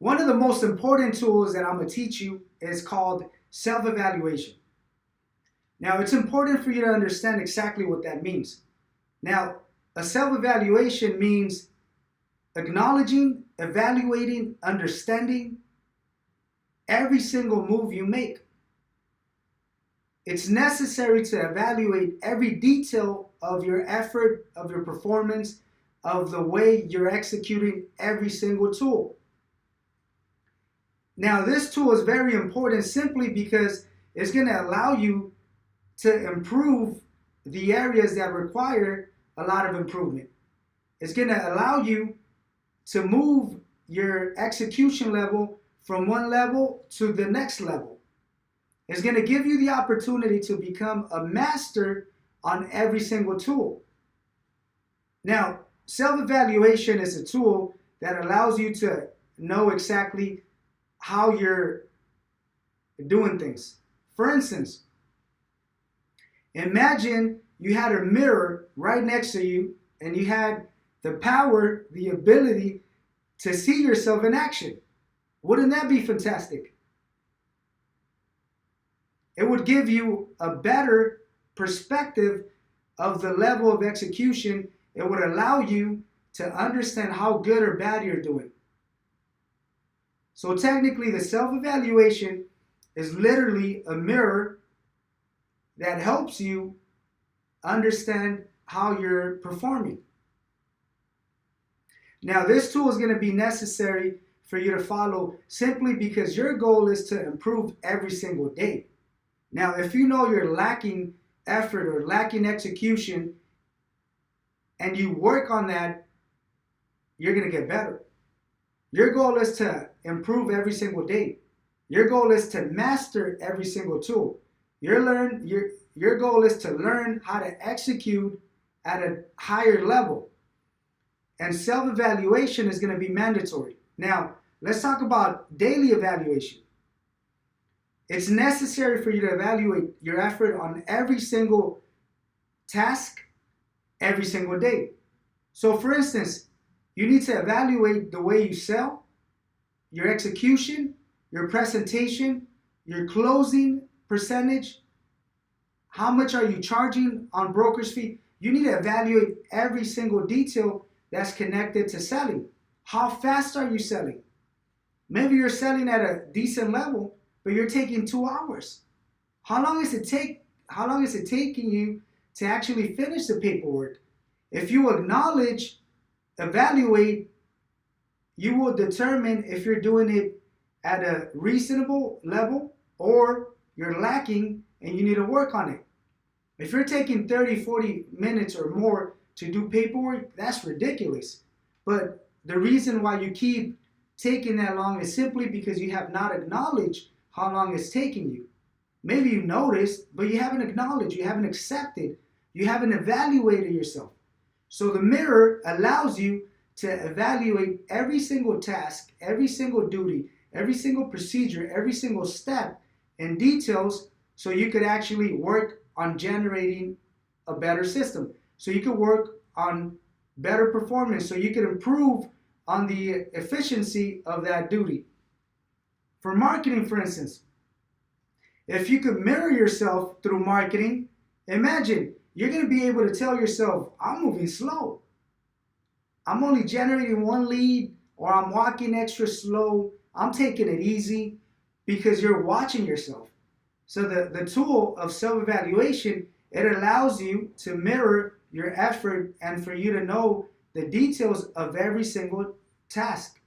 One of the most important tools that I'm going to teach you is called self-evaluation. Now, it's important for you to understand exactly what that means. Now, a self-evaluation means acknowledging, evaluating, understanding every single move you make. It's necessary to evaluate every detail of your effort, of your performance, of the way you're executing every single tool. Now, this tool is very important simply because it's going to allow you to improve the areas that require a lot of improvement. It's going to allow you to move your execution level from one level to the next level. It's going to give you the opportunity to become a master on every single tool. Now, self-evaluation is a tool that allows you to know exactly how you're doing things. For instance, imagine you had a mirror right next to you and you had the power, the ability to see yourself in action. Wouldn't that be fantastic? It would give you a better perspective of the level of execution. It would allow you to understand how good or bad you're doing. So technically, the self-evaluation is literally a mirror that helps you understand how you're performing. Now, this tool is going to be necessary for you to follow simply because your goal is to improve every single day. Now, if you know you're lacking effort or lacking execution and you work on that, you're going to get better. Your goal is to improve every single day. Your goal is to master every single tool. Your goal is to learn how to execute at a higher level. And self-evaluation is going to be mandatory. Now, let's talk about daily evaluation. It's necessary for you to evaluate your effort on every single task, every single day. So, for instance, you need to evaluate the way you sell, your execution, your presentation, your closing percentage. How much are you charging on broker's fee? You need to evaluate every single detail that's connected to selling. How fast are you selling? Maybe you're selling at a decent level, but you're taking 2 hours. How long is it taking you to actually finish the paperwork? If you acknowledge, evaluate, you will determine if you're doing it at a reasonable level or you're lacking and you need to work on it. If you're taking 30, 40 minutes or more to do paperwork, that's ridiculous. But the reason why you keep taking that long is simply because you have not acknowledged how long it's taking you. Maybe you noticed, but you haven't acknowledged, you haven't accepted, you haven't evaluated yourself. So the mirror allows you to evaluate every single task, every single duty, every single procedure, every single step in details so you could actually work on generating a better system. So you could work on better performance, so you could improve on the efficiency of that duty. For marketing, for instance, if you could mirror yourself through marketing, imagine you're going to be able to tell yourself, I'm moving slow. I'm only generating one lead, or I'm walking extra slow. I'm taking it easy, because you're watching yourself. So the tool of self-evaluation, it allows you to mirror your effort and for you to know the details of every single task.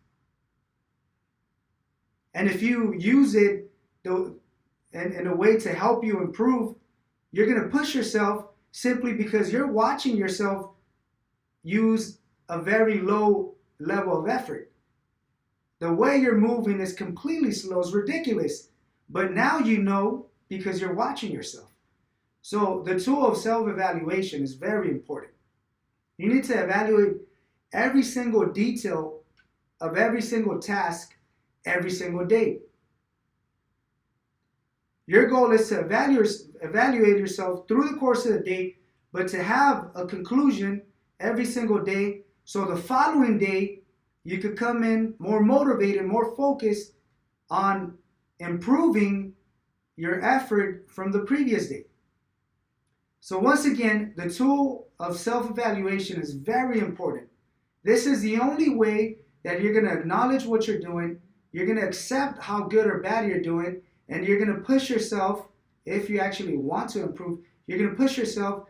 And if you use it in a way to help you improve, you're going to push yourself simply because you're watching yourself use a very low level of effort. The way you're moving is completely slow, it's ridiculous. But now you know because you're watching yourself. So the tool of self-evaluation is very important. You need to evaluate every single detail of every single task every single day. Your goal is to evaluate yourself through the course of the day, but to have a conclusion every single day, so the following day you could come in more motivated, more focused on improving your effort from the previous day. So once again, the tool of self-evaluation is very important. This is the only way that you're going to acknowledge what you're doing, you're going to accept how good or bad you're doing, and you're going to push yourself, if you actually want to improve, you're going to push yourself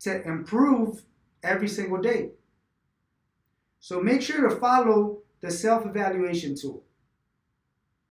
to improve every single day. So make sure to follow the self-evaluation tool.